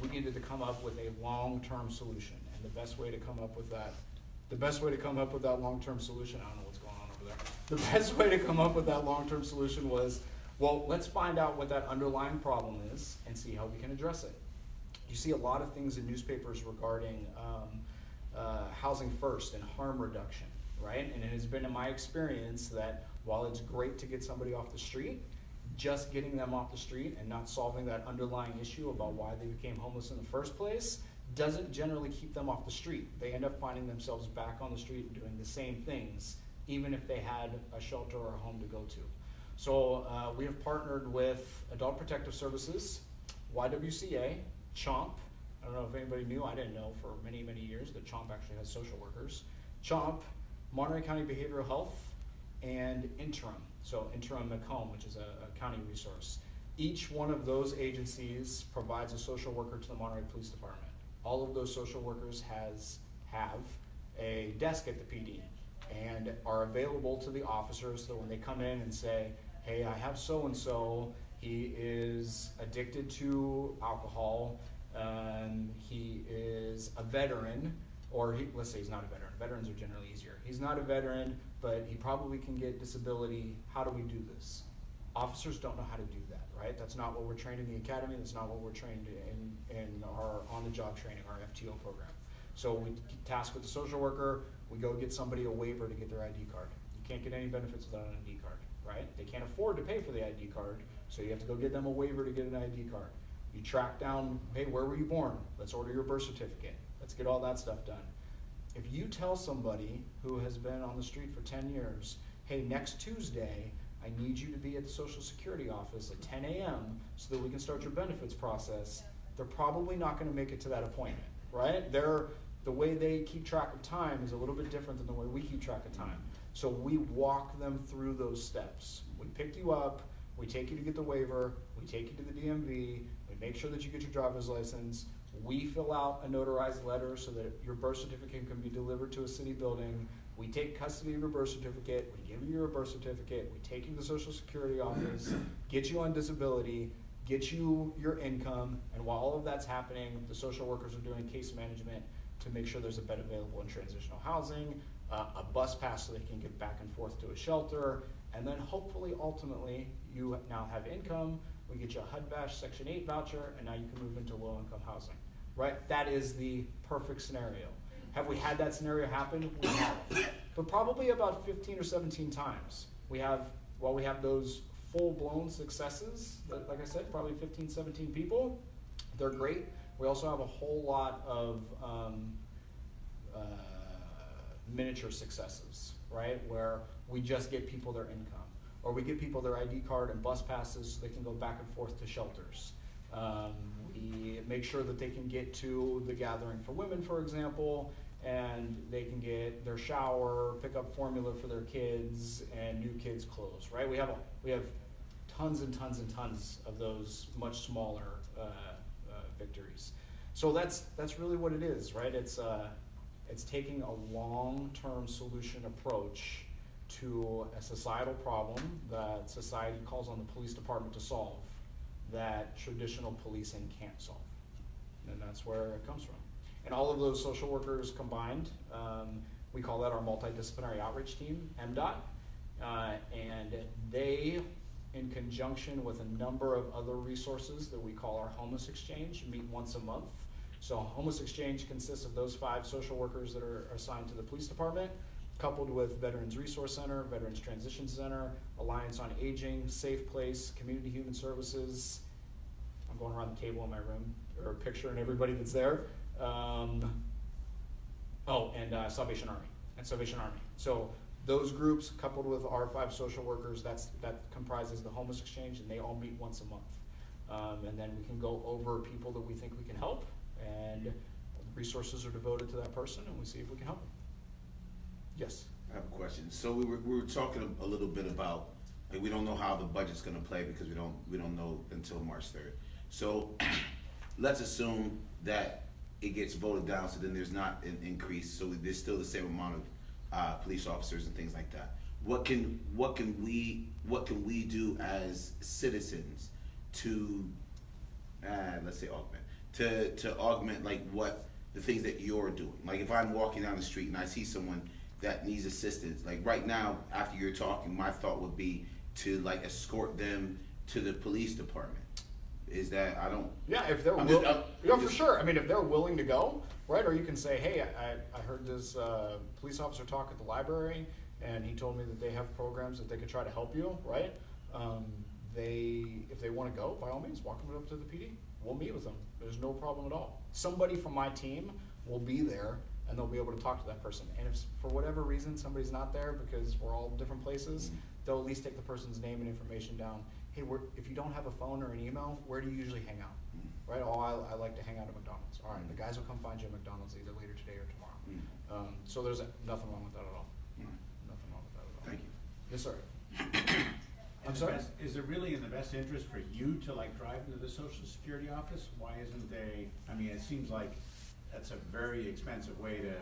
Speaker 12: we needed to come up with a long-term solution, and the best way to come up with that long-term solution, I don't know what's going on over there. The best way to come up with that long-term solution was, well, let's find out what that underlying problem is and see how we can address it. You see a lot of things in newspapers regarding housing first and harm reduction, right? And it has been in my experience that while it's great to get somebody off the street, just getting them off the street and not solving that underlying issue about why they became homeless in the first place doesn't generally keep them off the street. They end up finding themselves back on the street and doing the same things, even if they had a shelter or a home to go to. So we have partnered with Adult Protective Services, YWCA, CHOMP, I don't know if anybody knew, I didn't know for many, many years that CHOMP actually has social workers. CHOMP, Monterey County Behavioral Health, and Interim. So Interim Macomb, which is a county resource. Each one of those agencies provides a social worker to the Monterey Police Department. All of those social workers have a desk at the PD and are available to the officers, so when they come in and say, hey, I have so-and-so, he is addicted to alcohol, he is a veteran, or let's say he's not a veteran. Veterans are generally easier. He's not a veteran, but he probably can get disability. How do we do this? Officers don't know how to do that, right? That's not what we're trained in the academy. That's not what we're trained in our on-the-job training, our FTO program. So we task with the social worker, we go get somebody a waiver to get their ID card. You can't get any benefits without an ID card, right? They can't afford to pay for the ID card, so you have to go get them a waiver to get an ID card. You track down, hey, where were you born? Let's order your birth certificate. Let's get all that stuff done. If you tell somebody who has been on the street for 10 years, hey, next Tuesday, I need you to be at the Social Security office at 10 a.m. so that we can start your benefits process, they're probably not gonna make it to that appointment, right? The way they keep track of time is a little bit different than the way we keep track of time. So we walk them through those steps. We pick you up, we take you to get the waiver, we take you to the DMV, we make sure that you get your driver's license, we fill out a notarized letter so that your birth certificate can be delivered to a city building, we take custody of your birth certificate, we give you your birth certificate, we take you to the Social Security office, get you on disability, get you your income, and while all of that's happening, the social workers are doing case management to make sure there's a bed available in transitional housing, a bus pass so they can get back and forth to a shelter, and then hopefully, ultimately, you now have income, we get you a HUD-VASH Section 8 voucher, and now you can move into low-income housing, right? That is the perfect scenario. Have we had that scenario happen? We have, but probably about 15 or 17 times. While we have those full-blown successes, like I said, probably 15, 17 people, they're great. We also have a whole lot of miniature successes, right? Where we just get people their income, or we get people their ID card and bus passes so they can go back and forth to shelters. We make sure that they can get to the gathering for women, for example, and they can get their shower, pick up formula for their kids, and new kids' clothes, right? We have tons and tons and tons of those much smaller victories. So that's really what it is, right? It's taking a long-term solution approach to a societal problem that society calls on the police department to solve, that traditional policing can't solve. And that's where it comes from. And all of those social workers combined, we call that our multidisciplinary outreach team, MDOT, and they, in conjunction with a number of other resources that we call our Homeless Exchange, meet once a month. So Homeless Exchange consists of those 5 social workers that are assigned to the police department, coupled with Veterans Resource Center, Veterans Transition Center, Alliance on Aging, Safe Place, Community Human Services. I'm going around the table in my room, or picturing everybody that's there. And Salvation Army. So those groups, coupled with our 5 social workers, that comprises the Homeless Exchange, and they all meet once a month. And then we can go over people that we think we can help, and resources are devoted to that person, and we see if we can help them. Yes?
Speaker 11: I have a question. So we were talking a little bit about, like, we don't know how the budget's gonna play because we don't know until March 3rd. So let's assume that it gets voted down, so then there's not an increase, so there's still the same amount of police officers and things like that. What can we do as citizens to let's say augment, to augment, like, what the things that you're doing? Like, if I'm walking down the street and I see someone that needs assistance, like right now after you're talking, my thought would be to, like, escort them to the police department. Is that, I don't.
Speaker 12: Yeah, if they're for sure. I mean, if they're willing to go, right? Or you can say, hey, I heard this police officer talk at the library, and he told me that they have programs that they could try to help you, right? If they want to go, by all means, walk them up to the PD. We'll meet with them. There's no problem at all. Somebody from my team will be there, and they'll be able to talk to that person. And if for whatever reason somebody's not there because we're all different places, they'll at least take the person's name and information down. hey, if you don't have a phone or an email, where do you usually hang out? Right? Oh, I like to hang out at McDonald's. All right, the guys will come find you at McDonald's either later today or tomorrow. So there's nothing wrong with that at all. Nothing wrong with that at all.
Speaker 11: Thank you.
Speaker 12: Yes, sir. I'm
Speaker 6: In the
Speaker 12: sorry?
Speaker 6: Is it really in the best interest for you to like drive into the social security office? Why isn't I mean, it seems like that's a very expensive way to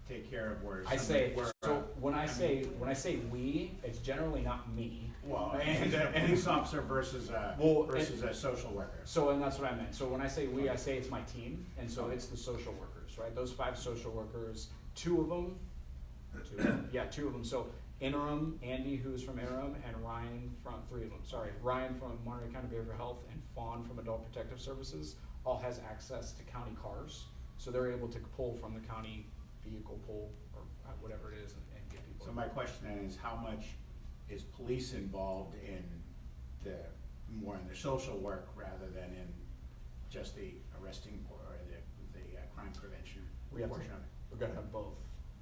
Speaker 6: take care of where
Speaker 12: I say,
Speaker 6: where,
Speaker 12: so when I
Speaker 6: mean,
Speaker 12: say we, it's generally not me.
Speaker 6: well, and a police officer versus a social worker.
Speaker 12: So, and that's what I meant. So when I say we, I say it's my team, and so it's the social workers, right? Those 5 social workers, 2 of them. So interim, Andy, who's from interim, and Ryan from 3 of them. Sorry, Ryan from Monterey County Behavioral Health and Fawn from Adult Protective Services all has access to county cars, so they're able to pull from the county vehicle pool or whatever it is and get people.
Speaker 6: So my question then is, how much is police involved in more in the social work rather than in just the arresting or the crime prevention portion of it?
Speaker 12: We've got to have both.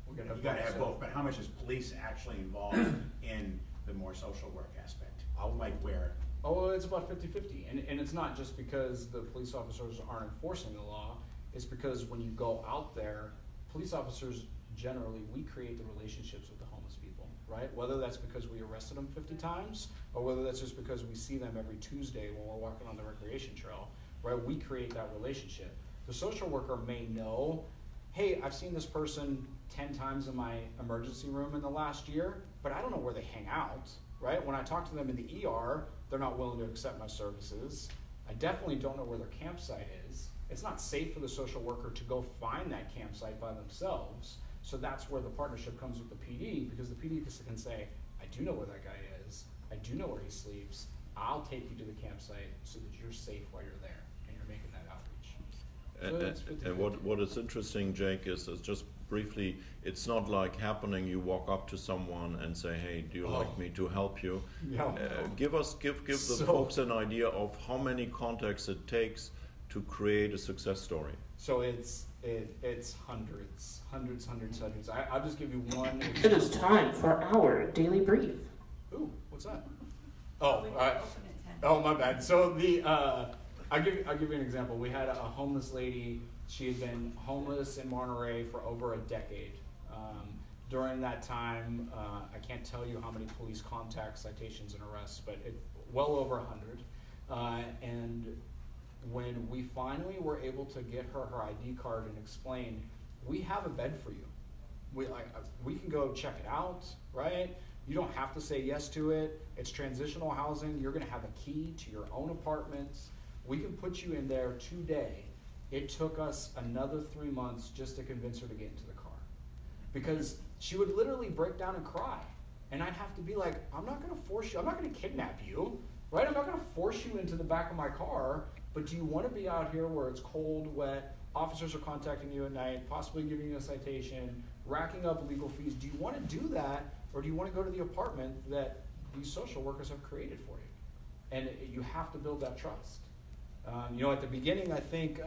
Speaker 6: You gotta have both, but how much is police actually involved in the more social work aspect? Like where?
Speaker 12: Oh, it's about 50-50, and it's not just because the police officers aren't enforcing the law, it's because when you go out there, police officers generally, we create the relationships with the homeless people, right? Whether that's because we arrested them 50 times, or whether that's just because we see them every Tuesday when we're walking on the recreation trail, right? We create that relationship. The social worker may know, hey, I've seen this person 10 times in my emergency room in the last year, but I don't know where they hang out, right? When I talk to them in the ER, they're not willing to accept my services. I definitely don't know where their campsite is. It's not safe for the social worker to go find that campsite by themselves. So that's where the partnership comes with the PD, because the PD can say, I do know where that guy is. I do know where he sleeps. I'll take you to the campsite so that you're safe while you're there and you're making that outreach. So
Speaker 2: And what is interesting, Jake, is just briefly, it's not like happening, you walk up to someone and say, hey, do you like me to help you?
Speaker 12: No.
Speaker 2: Give the folks an idea of how many contacts it takes to create a success story.
Speaker 12: So it's hundreds. I'll just give you one.
Speaker 14: It is time for our daily brief.
Speaker 12: Ooh, what's that? Oh, oh, my bad. So I'll give you an example. We had a homeless lady. She had been homeless in Monterey for over a decade. During that time, I can't tell you how many police contacts, citations, and arrests, but well over 100. And when we finally were able to get her ID card and explain, we have a bed for you. We can go check it out, right? You don't have to say yes to it. It's transitional housing. You're gonna have a key to your own apartment. We can put you in there today. It took us another 3 months just to convince her to get into the car. Because she would literally break down and cry. And I'd have to be like, I'm not gonna force you, I'm not gonna kidnap you, right? I'm not gonna force you into the back of my car, but do you wanna be out here where it's cold, wet, officers are contacting you at night, possibly giving you a citation, racking up legal fees? Do you wanna do that, or do you wanna go to the apartment that these social workers have created for you? And you have to build that trust. At the beginning, I think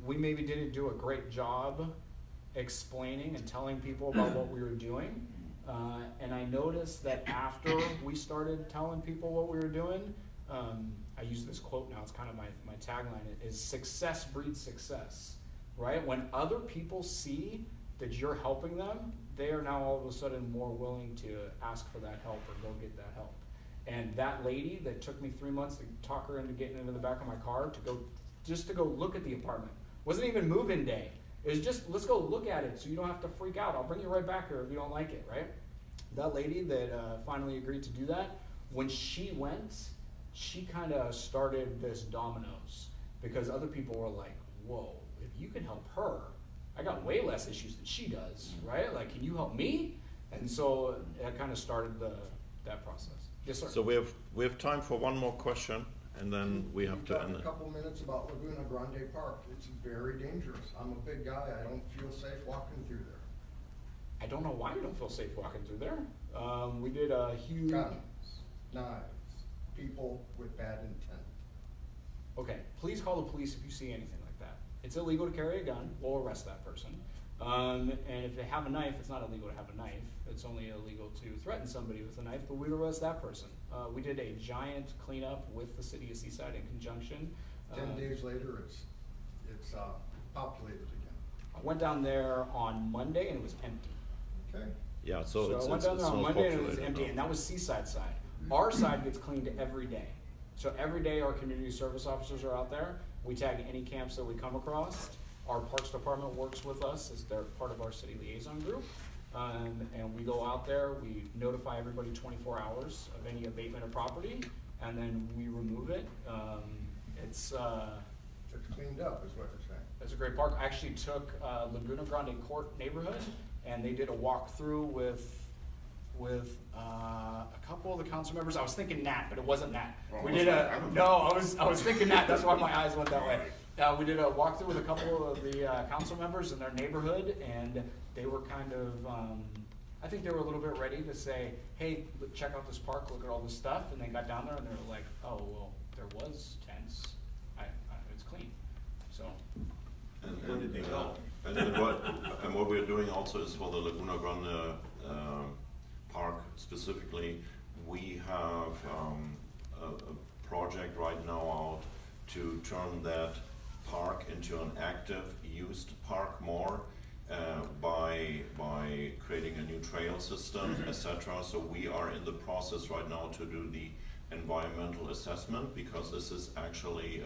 Speaker 12: we maybe didn't do a great job explaining and telling people about what we were doing. And I noticed that after we started telling people what we were doing, I use this quote now, it's kind of my tagline, is success breeds success, right? When other people see that you're helping them, they are now all of a sudden more willing to ask for that help or go get that help. And that lady that took me 3 months to talk her into getting into the back of my car to go look at the apartment. Wasn't even move-in day. It was just, let's go look at it so you don't have to freak out. I'll bring you right back here if you don't like it, right? That lady that finally agreed to do that, when she went, she kind of started this dominoes, because other people were like, whoa, if you can help her, I got way less issues than she does, right? Like, can you help me? And so that kind of started that process. Yes, sir.
Speaker 2: So we have time for one more question, and then we have to end
Speaker 5: a
Speaker 2: it.
Speaker 5: couple minutes about Laguna Grande Park. It's very dangerous. I'm a big guy. I don't feel safe walking through there.
Speaker 12: I don't know why you don't feel safe walking through there. We did a huge...
Speaker 5: Guns, knives, people with bad intent.
Speaker 12: Okay, please call the police if you see anything like that. It's illegal to carry a gun. We'll arrest that person. And if they have a knife, it's not illegal to have a knife. It's only illegal to threaten somebody with a knife, but we'd arrest that person. We did a giant cleanup with the city of Seaside in conjunction.
Speaker 5: 10 days later, it's populated again.
Speaker 12: I went down there on Monday and it was empty.
Speaker 5: Okay.
Speaker 2: Yeah, so
Speaker 12: I went down there on Monday and it was empty, and that was Seaside side. Our side gets cleaned every day. So every day our community service officers are out there. We tag any camps that we come across. Our Parks Department works with us as they're part of our city liaison group. And we go out there, we notify everybody 24 hours of any abatement of property, and then we remove it. It's
Speaker 5: cleaned up is what you're saying.
Speaker 12: It's a great park. I actually took Laguna Grande Court neighborhood, and they did a walkthrough with a couple of the council members. I was thinking Nat, but it wasn't Nat.
Speaker 11: Oh,
Speaker 12: We did I was thinking Nat. That's why my eyes went that way. We did a walkthrough with a couple of the council members in their neighborhood, and they were kind of, I think they were a little bit ready to say, hey, check out this park, look at all this stuff, and they got down there and they were like, oh, well, there was tents. It's clean. So.
Speaker 11: Where did they go?
Speaker 2: And what we're doing also is for the Laguna Grande Park specifically, we have a project right now out to turn that park into an active, used park more by creating a new trail system, etc. So we are in the process right now to do the environmental assessment, because this is actually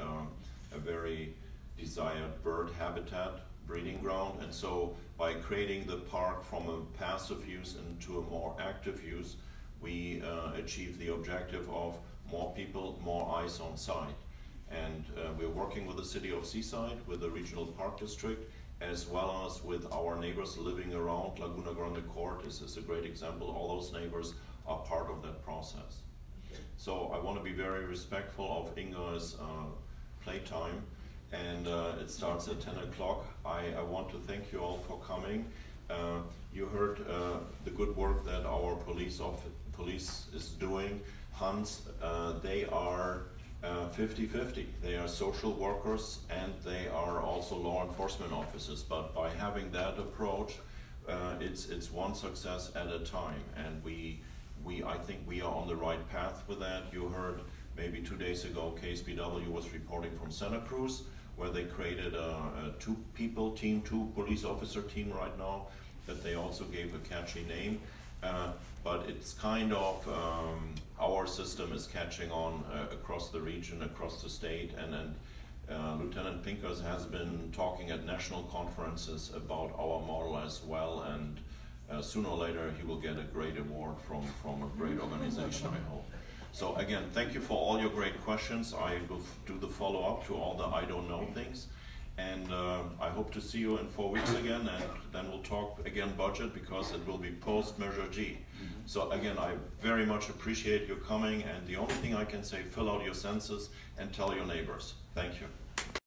Speaker 2: a very desired bird habitat breeding ground, and so by creating the park from a passive use into a more active use, we achieve the objective of more people, more eyes on site. And we're working with the city of Seaside, with the regional park district, as well as with our neighbors living around Laguna Grande Court. This is a great example. All those neighbors are part of that process. So I want to be very respectful of Inga's playtime, and it starts at 10 o'clock. I want to thank you all for coming. You heard the good work that our police is doing. Hans, they are 50-50. They are social workers and they are also law enforcement officers. But by having that approach, it's one success at a time. And I think we are on the right path with that. You heard maybe 2 days ago, KSPW was reporting from Santa Cruz, where they created a two-people team, two police officer team right now, that they also gave a catchy name. But it's kind of, our system is catching on across the region, across the state, and then Lieutenant Pinkas has been talking at national conferences about our model as well, and sooner or later he will get a great award from a great organization, I hope. So again, thank you for all your great questions. I will do the follow-up to all the I don't know things. And I hope to see you in 4 weeks again, and then we'll talk again budget, because it will be post Measure G. So again, I very much appreciate your coming, and the only thing I can say, fill out your census and tell your neighbors. Thank you.